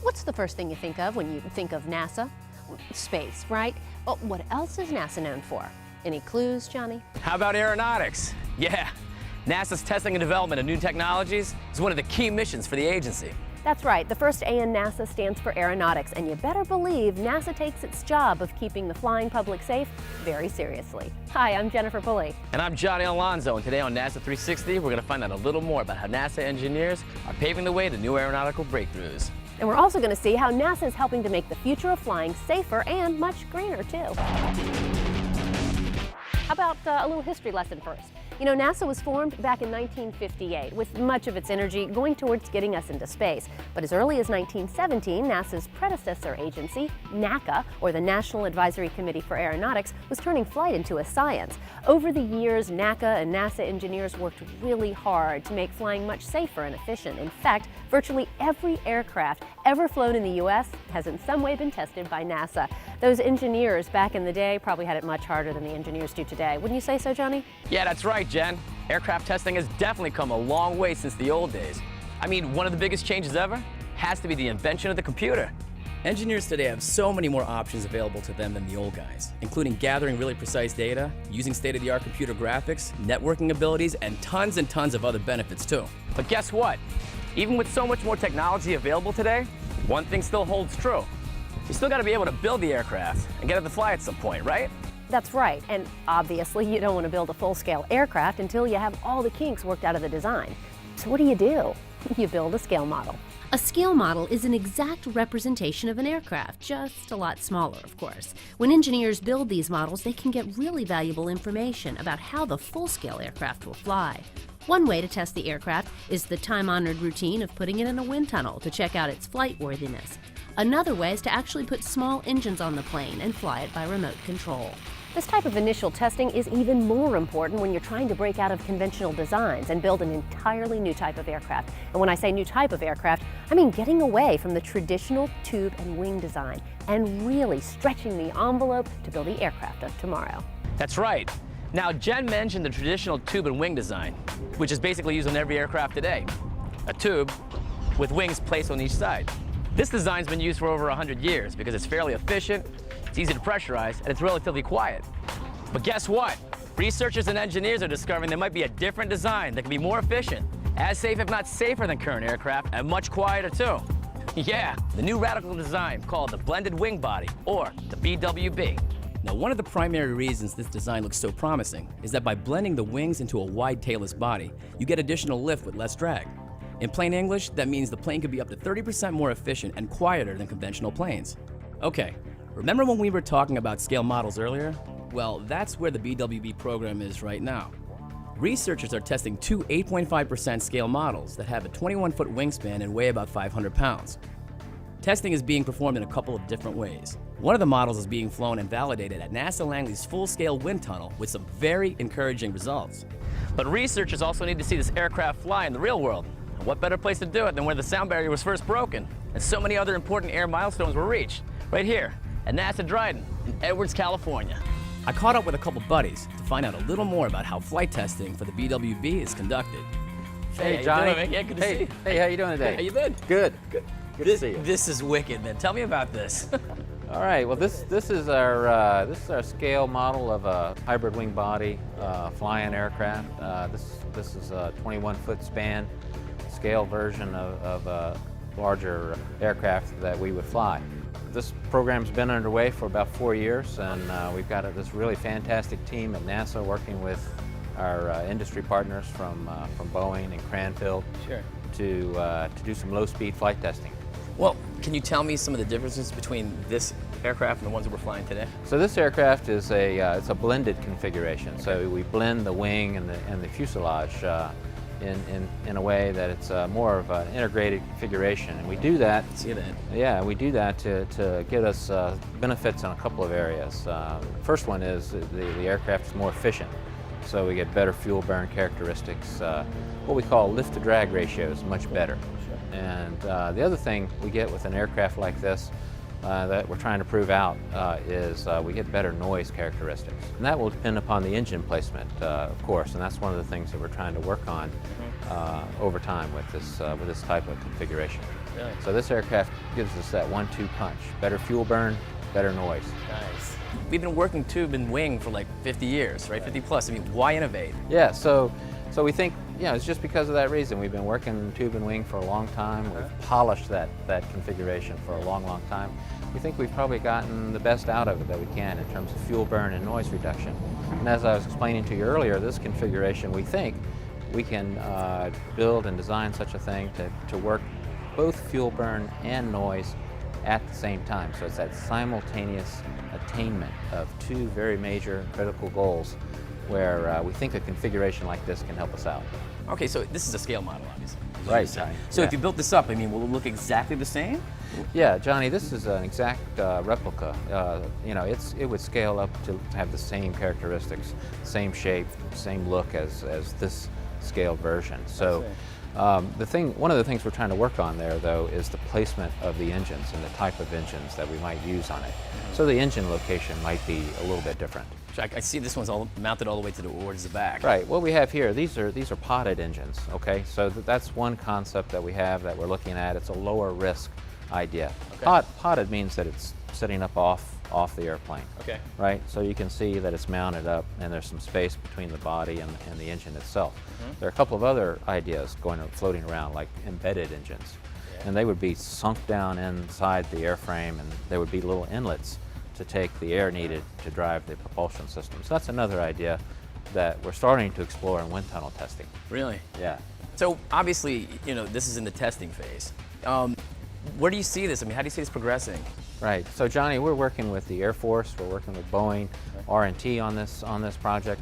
What's the first thing you think of when you think of NASA? Space, right? But what else is NASA known for? Any clues, Johnny? How about aeronautics? Yeah, NASA's testing and development of new technologies is one of the key missions for the agency. That's right. The first A in NASA stands for aeronautics, and you better believe NASA takes its job of keeping the flying public safe very seriously. Hi, I'm Jennifer Pulley. And I'm Johnny Alonzo, and today on NASA 360, we're going to find out a little more about how NASA engineers are paving the way to new aeronautical breakthroughs. And we're also going to see how NASA is helping to make the future of flying safer and much greener, too. How about a little history lesson first? You know, NASA was formed back in 1958 with much of its energy going towards getting us into space. But as early as 1917, NASA's predecessor agency, NACA, or the National Advisory Committee for Aeronautics, was turning flight into a science. Over the years, NACA and NASA engineers worked really hard to make flying much safer and efficient. In fact, virtually every aircraft ever flown in the U.S. has in some way been tested by NASA. Those engineers back in the day probably had it much harder than the engineers do today. Wouldn't you say so, Johnny? Yeah, that's right, Jen. Aircraft testing has definitely come a long way since the old days. I mean, one of the biggest changes ever has to be the invention of the computer. Engineers today have so many more options available to them than the old guys, including gathering really precise data, using state-of-the-art computer graphics, networking abilities, and tons of other benefits too. But guess what? Even with so much more technology available today, one thing still holds true. You still got to be able to build the aircraft and get it to fly at some point, right? That's right, and obviously you don't want to build a full-scale aircraft until you have all the kinks worked out of the design. So what do? You build a scale model. A scale model is an exact representation of an aircraft, just a lot smaller, of course. When engineers build these models, they can get really valuable information about how the full-scale aircraft will fly. One way to test the aircraft is the time-honored routine of putting it in a wind tunnel to check out its flight worthiness. Another way is to actually put small engines on the plane and fly it by remote control. This type of initial testing is even more important when you're trying to break out of conventional designs and build an entirely new type of aircraft. And when I say new type of aircraft, I mean getting away from the traditional tube and wing design and really stretching the envelope to build the aircraft of tomorrow. That's right. Now, Jen mentioned the traditional tube and wing design, which is basically used on every aircraft today. A tube with wings placed on each side. This design's been used for over 100 years because it's fairly efficient, it's easy to pressurize, and it's relatively quiet. But guess what? Researchers and engineers are discovering there might be a different design that can be more efficient, as safe if not safer than current aircraft, and much quieter too. Yeah, the new radical design called the blended wing body, or the BWB. Now, one of the primary reasons this design looks so promising is that by blending the wings into a wide tailless body, you get additional lift with less drag. In plain English, that means the plane could be up to 30% more efficient and quieter than conventional planes. Okay, remember when we were talking about scale models earlier? Well, that's where the BWB program is right now. Researchers are testing two 8.5% scale models that have a 21-foot wingspan and weigh about 500 pounds. Testing is being performed in a couple of different ways. One of the models is being flown and validated at NASA Langley's full-scale wind tunnel with some very encouraging results. But researchers also need to see this aircraft fly in the real world. What better place to do it than where the sound barrier was first broken and so many other important air milestones were reached, right here at NASA Dryden in Edwards, California. I caught up with a couple buddies to find out a little more about how flight testing for the BWB is conducted. Hey, how Johnny. you doing, man? Yeah, good to see you. Hey, how you doing today? How you been? Good. Good to see you. This is wicked, man. Tell me about this. All right. Well, this is our scale model of a hybrid wing body flying aircraft. This is a 21-foot span scale version of a larger aircraft that we would fly. This program's been underway for about 4 years, and we've got this really fantastic team at NASA working with our industry partners from Boeing and Cranfield to do some low-speed flight testing. Well, can you tell me some of the differences between this aircraft and the ones that we're flying today? So this aircraft is it's a blended configuration. So we blend the wing and the fuselage in a way that it's more of an integrated configuration, and we do that. See that? Yeah, we do that to get us benefits in a couple of areas. First one is the aircraft is more efficient, so we get better fuel burn characteristics. What we call lift-to-drag ratio is much better. And the other thing we get with an aircraft like this that we're trying to prove out is we get better noise characteristics. And that will depend upon the engine placement, of course, and that's one of the things that we're trying to work on over time with this type of configuration. Really? So this aircraft gives us that 1-2 punch. Better fuel burn, better noise. Nice. We've been working tube and wing for like 50 years, right? 50 plus. I mean, why innovate? Yeah, so we think, it's just because of that reason. We've been working tube and wing for a long time. We've polished that configuration for a long, long time. We think we've probably gotten the best out of it that we can in terms of fuel burn and noise reduction. And as I was explaining to you earlier, this configuration, we think we can build and design such a thing to work both fuel burn and noise at the same time. So it's that simultaneous attainment of two very major critical goals where we think a configuration like this can help us out. Okay, so this is a scale model, obviously. Right. So if you built this up, I mean, will it look exactly the same? Yeah, Johnny, this is an exact replica. It would scale up to have the same characteristics, same shape, same look as this scaled version. So one of the things we're trying to work on there, though, is the placement of the engines and the type of engines that we might use on it. So the engine location might be a little bit different. I see this one's all mounted all the way towards the back. Right. What we have here, these are potted engines. Okay. So that's one concept that we have that we're looking at. It's a lower risk idea. Okay. Potted means that it's sitting up off the airplane. Okay. Right. So you can see that it's mounted up, and there's some space between the body and the engine itself. There are a couple of other ideas floating around, like embedded engines, and they would be sunk down inside the airframe, and there would be little inlets to take the air needed to drive the propulsion system. So that's another idea that we're starting to explore in wind tunnel testing. Really? Yeah. So obviously, this is in the testing phase. Where do you see this? I mean, how do you see this progressing? Right. So Johnny, we're working with the Air Force. We're working with Boeing, R&T on this project,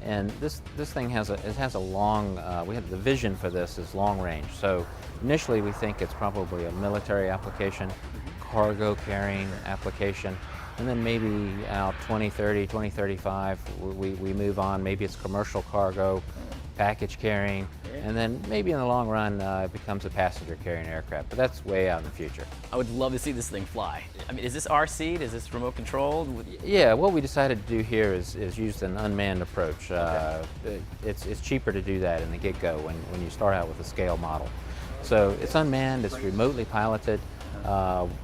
and this thing has a long. The vision for this is long range. So initially, we think it's probably a military application, cargo carrying application. And then maybe out 2030, 2035, we move on. Maybe it's commercial cargo, package carrying, and then maybe in the long run it becomes a passenger carrying aircraft. But that's way out in the future. I would love to see this thing fly. I mean, is this R-seat? Is this remote controlled? Yeah, what we decided to do here is use an unmanned approach. It's cheaper to do that in the get-go when you start out with a scale model. So it's unmanned, it's remotely piloted.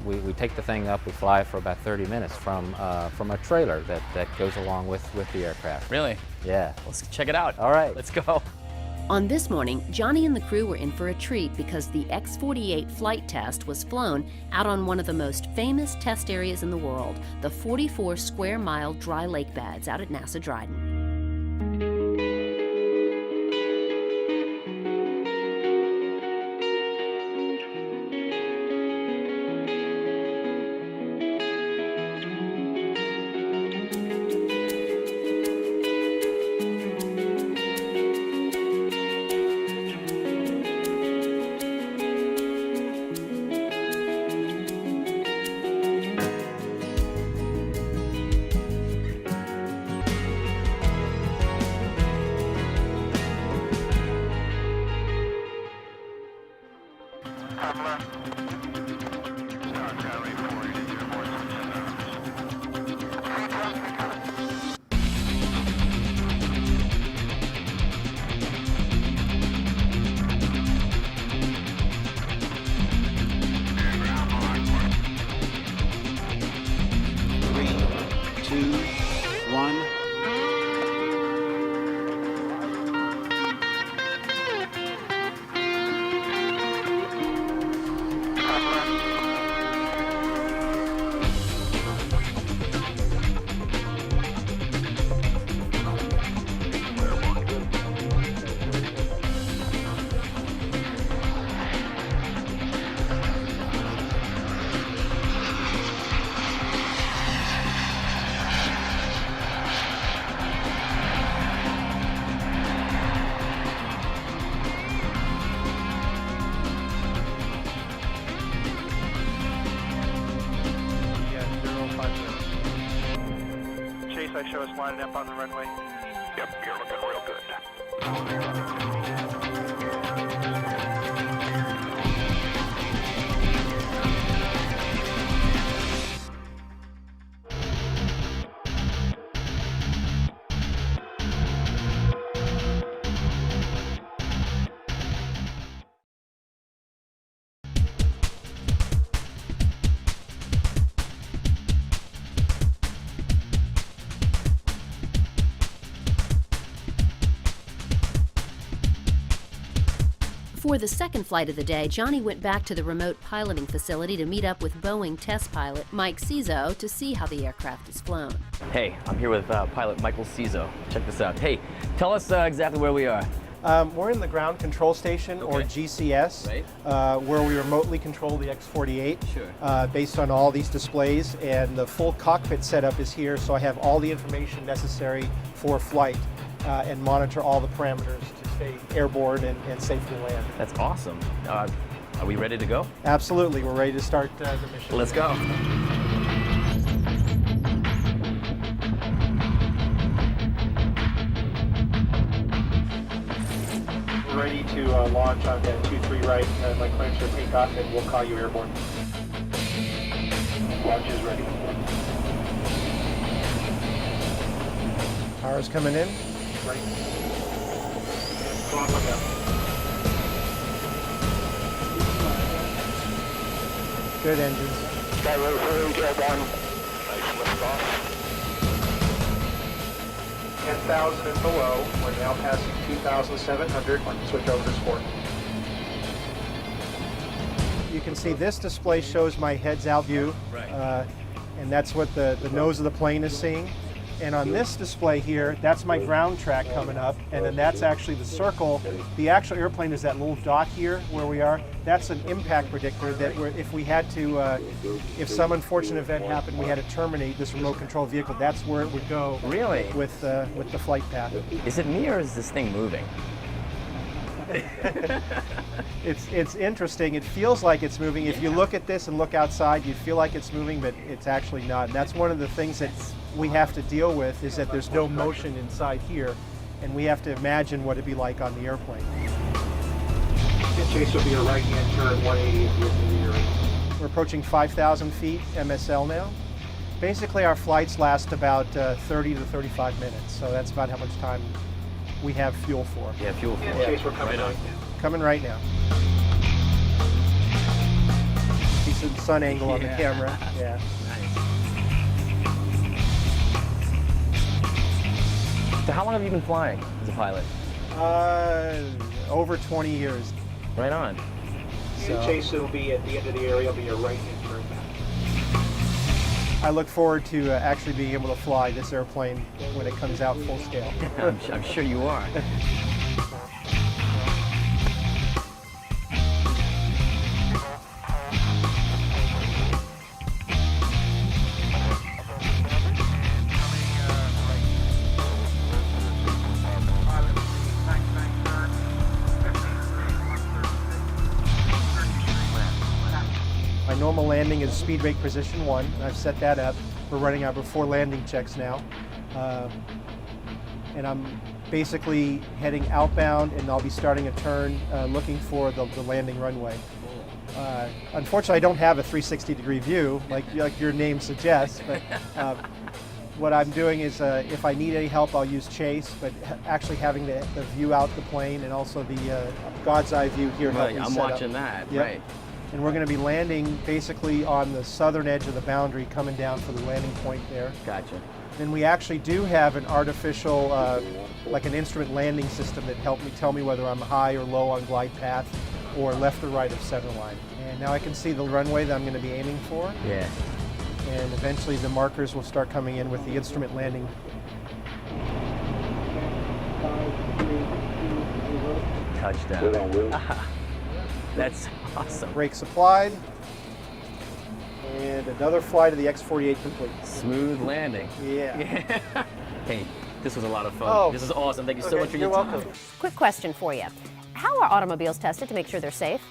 We take the thing up, we fly for about 30 minutes from a trailer that goes along with the aircraft. Really? Yeah. Let's check it out. All right. Let's go. On this morning, Johnny and the crew were in for a treat because the X-48 flight test was flown out on one of the most famous test areas in the world, the 44 square mile dry lake beds out at NASA Dryden. I show us lining up on the runway. Yep, you're looking real good. Before the second flight of the day, Johnny went back to the remote piloting facility to meet up with Boeing test pilot Mike Cizo to see how the aircraft is flown. Hey, I'm here with pilot Michael Cizo. Check this out. Hey, tell us exactly where we are. We're in the ground control station, or GCS, Right. where we remotely control the X-48 Sure. based on all these displays, and the full cockpit setup is here, so I have all the information necessary for flight and monitor all the parameters to stay airborne and safely land. That's awesome. Are we ready to go? Absolutely, we're ready to start the mission. Let's go. We're ready to launch on that 2-3 right. My clearance will take off and we'll call you airborne. Launch is ready. Power's coming in. Right. Go on, look out. Good engines. Skyroad 3, airborne. Nice liftoff. 10,000 and below. We're now passing 2,700. Switch over to sport. You can see this display shows my heads out view, and that's what the nose of the plane is seeing. And on this display here, that's my ground track coming up, and then that's actually the circle. The actual airplane is that little dot here where we are. That's an impact predictor that if we had to, if some unfortunate event happened, we had to terminate this remote control vehicle, that's where it would go. Really? With the flight path. Is it me or is this thing moving? It's interesting. It feels like it's moving. If you look at this and look outside, you feel like it's moving, but it's actually not. And that's one of the things that we have to deal with, is that there's no motion inside here, and we have to imagine what it'd be like on the airplane. Chase will be a right-hand turn, 180 at the end of the year. We're approaching 5,000 feet MSL now. Basically, our flights last about 30 to 35 minutes, so that's about how much time we have fuel for. Yeah, fuel for. Yeah, Chase, we're coming right now. Coming right now. Decent sun angle on the camera. Yeah. So how long have you been flying as a pilot? Over 20 years. Right on. So, Chase will be at the end of the area. Will be a right-hand turn back. I look forward to actually being able to fly this airplane when it comes out full scale. I'm sure you are. My normal landing is speed brake position 1, and I've set that up. We're running our before landing checks now. And I'm basically heading outbound, and I'll be starting a turn looking for the landing runway. Unfortunately, I don't have a 360-degree view like your name suggests, but what I'm doing is if I need any help, I'll use Chase, but actually having the view out the plane and also the God's eye view here. Right, helped me I'm set watching up. that, Yep. right. And we're going to be landing basically on the southern edge of the boundary, coming down for the landing point there. Gotcha. Then we actually do have an artificial, like an instrument landing system that helped me tell me whether I'm high or low on glide path or left or right of center line. And now I can see the runway that I'm going to be aiming for. Yeah. And eventually the markers will start coming in with the instrument landing. Touchdown. That's awesome. Brakes applied. And another flight of the X-48 complete. Smooth landing. Yeah. Hey, this was a lot of fun. Oh. This is awesome. Thank you so much for your You're time. welcome. Quick question for you. How are automobiles tested to make sure they're safe?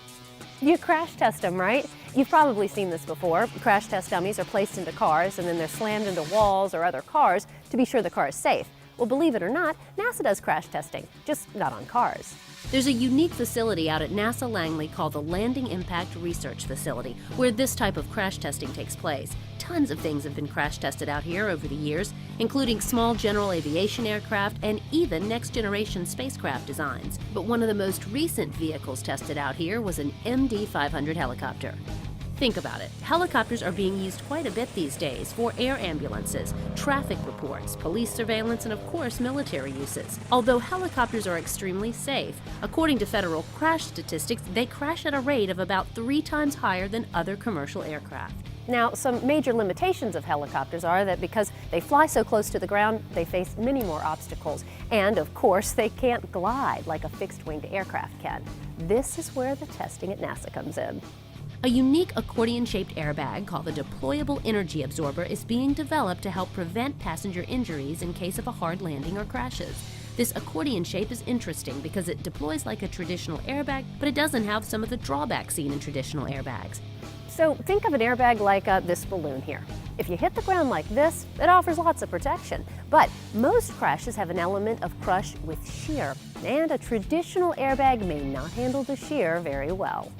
You crash test them, right? You've probably seen this before. Crash test dummies are placed into cars and then they're slammed into walls or other cars to be sure the car is safe. Well, believe it or not, NASA does crash testing, just not on cars. There's a unique facility out at NASA Langley called the Landing Impact Research Facility, where this type of crash testing takes place. Tons of things have been crash tested out here over the years, including small general aviation aircraft and even next-generation spacecraft designs. But one of the most recent vehicles tested out here was an MD-500 helicopter. Think about it. Helicopters are being used quite a bit these days for air ambulances, traffic reports, police surveillance, and of course military uses. Although helicopters are extremely safe, according to federal crash statistics, they crash at a rate of about 3 times higher than other commercial aircraft. Now, some major limitations of helicopters are that because they fly so close to the ground, they face many more obstacles. And of course, they can't glide like a fixed-winged aircraft can. This is where the testing at NASA comes in. A unique accordion-shaped airbag called the deployable energy absorber is being developed to help prevent passenger injuries in case of a hard landing or crashes. This accordion shape is interesting because it deploys like a traditional airbag, but it doesn't have some of the drawbacks seen in traditional airbags. So think of an airbag like this balloon here. If you hit the ground like this, it offers lots of protection. But most crashes have an element of crush with shear, and a traditional airbag may not handle the shear very well.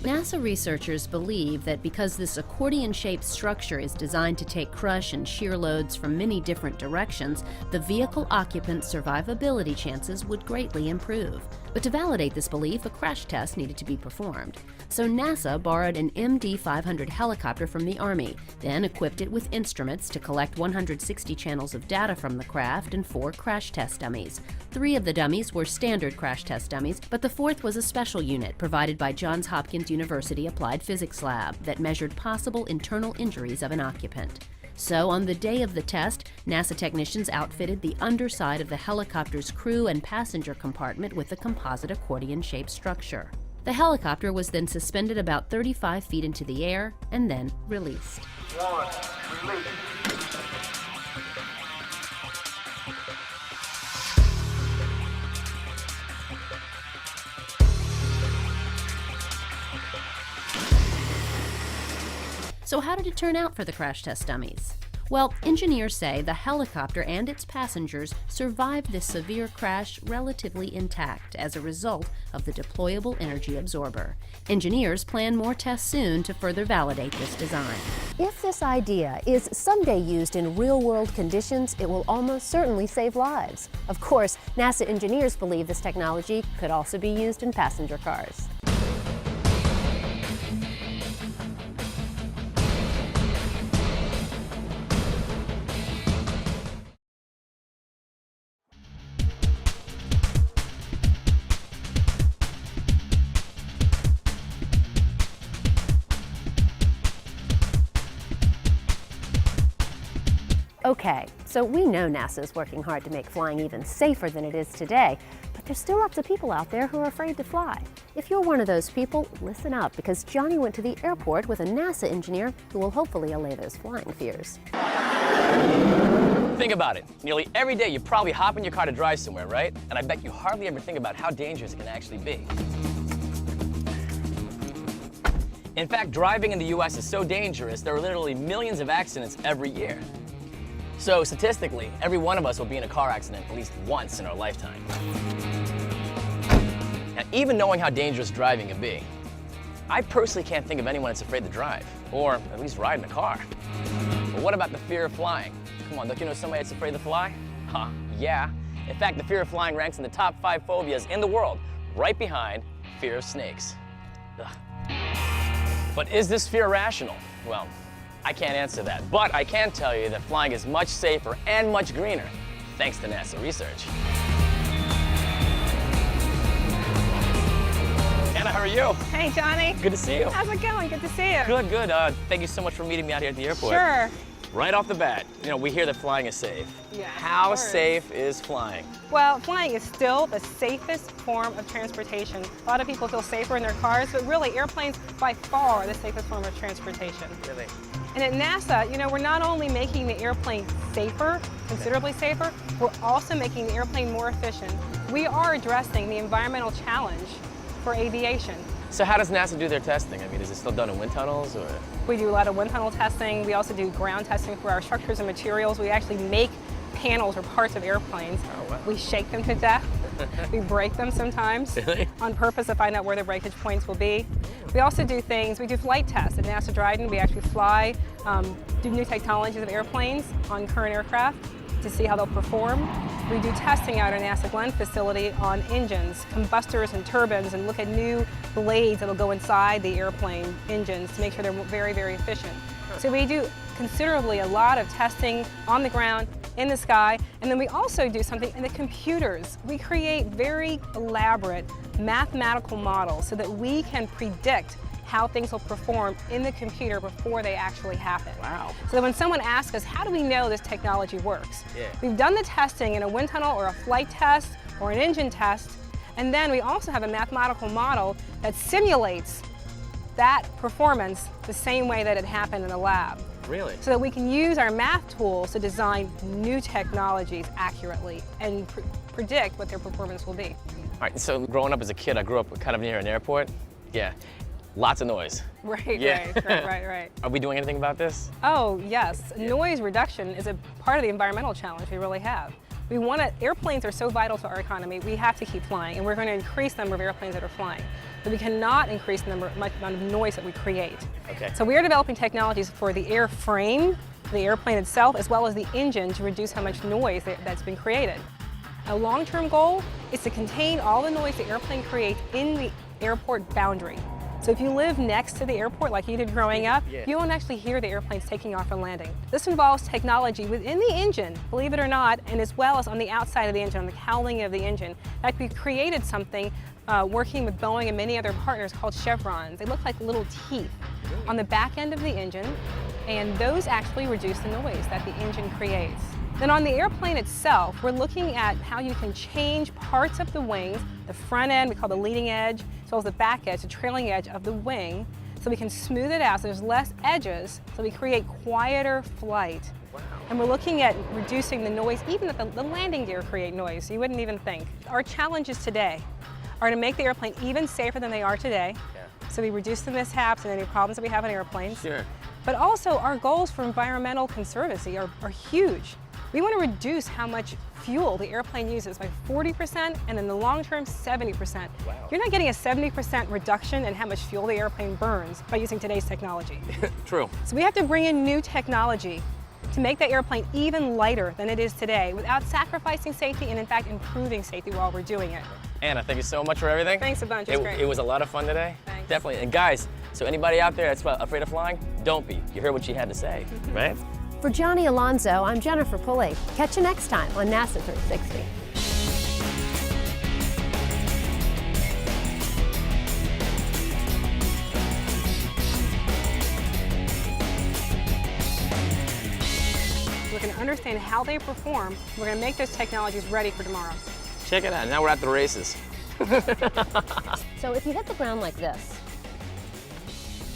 NASA researchers believe that because this accordion-shaped structure is designed to take crush and shear loads from many different directions, the vehicle occupant's survivability chances would greatly improve. But to validate this belief, a crash test needed to be performed. So NASA borrowed an MD-500 helicopter from the Army, then equipped it with instruments to collect 160 channels of data from the craft and 4 crash test dummies. 3 of the dummies were standard crash test dummies, but the 4th was a special unit provided by Johns Hopkins University Applied Physics Lab that measured possible internal injuries of an occupant. So on the day of the test, NASA technicians outfitted the underside of the helicopter's crew and passenger compartment with a composite accordion-shaped structure. The helicopter was then suspended about 35 feet into the air and then released. 1, release. So how did it turn out for the crash test dummies? Well, engineers say the helicopter and its passengers survived this severe crash relatively intact as a result of the deployable energy absorber. Engineers plan more tests soon to further validate this design. If this idea is someday used in real-world conditions, it will almost certainly save lives. Of course, NASA engineers believe this technology could also be used in passenger cars. Okay, so we know NASA is working hard to make flying even safer than it is today, but there's still lots of people out there who are afraid to fly. If you're one of those people, listen up, because Johnny went to the airport with a NASA engineer who will hopefully allay those flying fears. Think about it. Nearly every day you probably hop in your car to drive somewhere, right? And I bet you hardly ever think about how dangerous it can actually be. In fact, driving in the US is so dangerous, there are literally millions of accidents every year. So statistically, every one of us will be in a car accident at least once in our lifetime. Now, even knowing how dangerous driving can be, I personally can't think of anyone that's afraid to drive, or at least ride in a car. But what about the fear of flying? Come on, don't you know somebody that's afraid to fly? Huh, yeah. In fact, the fear of flying ranks in the top 5 phobias in the world, right behind fear of snakes. Ugh. But is this fear rational? Well, I can't answer that, but I can tell you that flying is much safer and much greener, thanks to NASA research. Anna, how are you? Hey, Johnny. Good to see you. How's it going? Good to see you. Good, good. Thank you so much for meeting me out here at the airport. Sure. Right off the bat, you know, we hear that flying is safe. Yeah, How of course. safe is flying? Well, flying is still the safest form of transportation. A lot of people feel safer in their cars, but really, airplanes by far are the safest form of transportation. Really? And at NASA, you know, we're not only making the airplane safer, considerably safer, we're also making the airplane more efficient. We are addressing the environmental challenge for aviation. So how does NASA do their testing? I mean, is it still done in wind tunnels, or? We do a lot of wind tunnel testing. We also do ground testing for our structures and materials. We actually make panels or parts of airplanes. Oh, wow. We shake them to death. We break them sometimes Really? on purpose to find out where the breakage points will be. We also do things, we do flight tests. At NASA Dryden, we actually fly, do new technologies of airplanes on current aircraft to see how they'll perform. We do testing out at our NASA Glenn facility on engines, combustors and turbines, and look at new blades that will go inside the airplane engines to make sure they're very, very efficient. So we do considerably a lot of testing on the ground, in the sky, and then we also do something in the computers. We create very elaborate mathematical models so that we can predict how things will perform in the computer before they actually happen. Wow. So that when someone asks us, how do we know this technology works? We've done the testing in a wind tunnel or a flight test or an engine test, and then we also have a mathematical model that simulates that performance the same way that it happened in the lab. Really? So that we can use our math tools to design new technologies accurately and predict what their performance will be. All right, so growing up as a kid, I grew up kind of near an airport. Yeah, lots of noise. Right, Yeah. right. Are we doing anything about this? Oh, yes. Noise reduction is a part of the environmental challenge we really have. We want to, airplanes are so vital to our economy, we have to keep flying, and we're going to increase the number of airplanes that are flying. But we cannot increase the amount of noise that we create. Okay. So we are developing technologies for the airframe, the airplane itself, as well as the engine to reduce how much noise that's been created. A long-term goal is to contain all the noise the airplane creates in the airport boundary. So if you live next to the airport like you did growing up, you won't actually hear the airplanes taking off and landing. This involves technology within the engine, believe it or not, and as well as on the outside of the engine, on the cowling of the engine. In fact, we've created something working with Boeing and many other partners called chevrons. They look like little teeth on the back end of the engine, and those actually reduce the noise that the engine creates. Then on the airplane itself, we're looking at how you can change parts of the wings, the front end, we call the leading edge, as well as the back edge, the trailing edge of the wing, so we can smooth it out so there's less edges, so we create quieter flight. Wow. And we're looking at reducing the noise, even that the landing gear create noise, you wouldn't even think. Our challenges today are to make the airplane even safer than they are today, so we reduce the mishaps and any problems that we have on airplanes. Sure. But also our goals for environmental conservancy are huge. We want to reduce how much fuel the airplane uses by 40% and in the long term 70%. Wow. You're not getting a 70% reduction in how much fuel the airplane burns by using today's technology. True. So we have to bring in new technology to make the airplane even lighter than it is today without sacrificing safety and in fact improving safety while we're doing it. Anna, thank you so much for everything. Thanks a bunch, it's great. It was a lot of fun today. Thanks. Definitely. And guys, so anybody out there that's afraid of flying, don't be. You heard what she had to say, right? For Johnny Alonso, I'm Jennifer Pulley. Catch you next time on NASA 360. We're going to understand how they perform. We're going to make those technologies ready for tomorrow. Check it out. Now we're at the races. So if you hit the ground like this,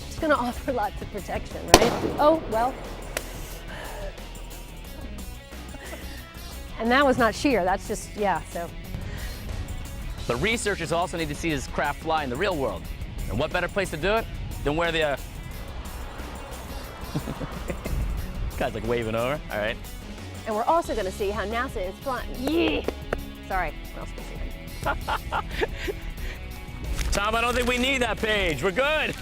it's going to offer lots of protection, right? Oh, well. And that was not sheer, that's just, yeah, so. But researchers also need to see this craft fly in the real world. And what better place to do it than where the, guy's like waving over, all right. And we're also going to see how NASA is flying. Yeah. Sorry, what else was here? Tom, I don't think we need that page. We're good.